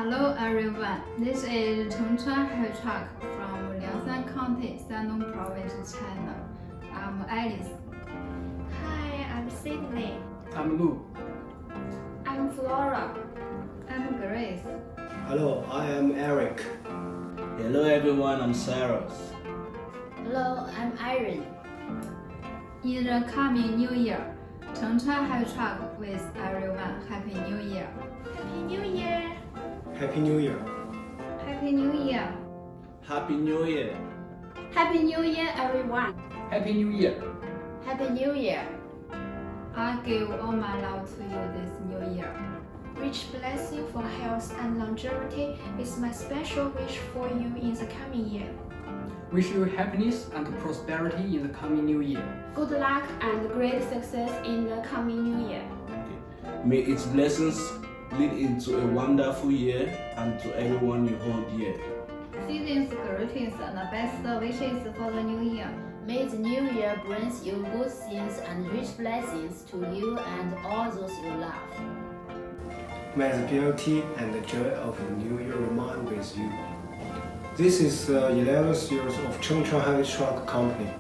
Hello everyone, this is Chengchuan Heavy Truck from Liangshan County, Shandong Province, China. I'm Alice. Hi, I'm Sydney. I'm Lou. I'm Flora. I'm Grace. Hello, I am Eric. Hello everyone, I'm Cyrus. Hello, I'm Irene. In the coming New Year, Chengchuan Heavy Truck wish everyone Happy New Year. Happy New Year! Happy New Year. Happy New Year. Happy New Year. Happy New Year, everyone! Happy New Year. Happy New Year! I give all my love to you this New Year. Rich blessing for health and longevity is my special wish for you in the coming year. Wish you happiness and prosperity in the coming new year. Good luck and great success in the coming new year. May its blessings lead into a wonderful year and to everyone you hold dear. Season's greetings and best wishes for the new year. May the new year brings you good things and rich blessings to you and all those you love. May the beauty and the joy of the new year remain with you. This is the 11th year of Chengchuan Heavy Truck Company.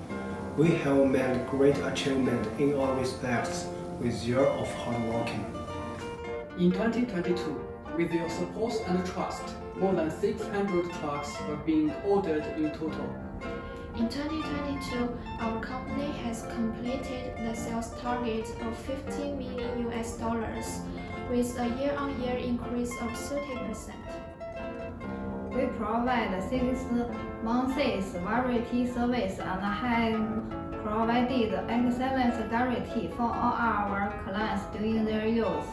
We have made great achievement in all respects with year of hard working. In 2022, with your support and trust, more than 600 trucks were being ordered in total. In 2022, our company has completed the sales target of $15 million with a year-on-year increase of 30%. We provide 6 months warranty service and have provided excellent guarantee for all our clients during their use.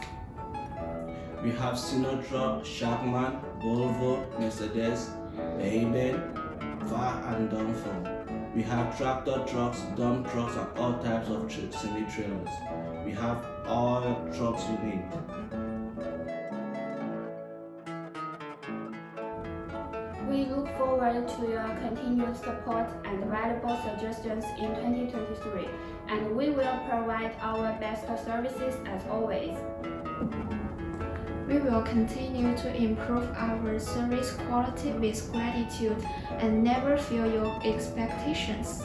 We have Sinatra, Sharkman, Volvo, Mercedes, Hayden, far and down from. We have tractor trucks, dump trucks, and all types of semi-trailers. We have all trucks you need. We look forward to your continued support and valuable suggestions in 2023, and we will provide our best services as always. We will continue to improve our service quality with gratitude and never fail your expectations.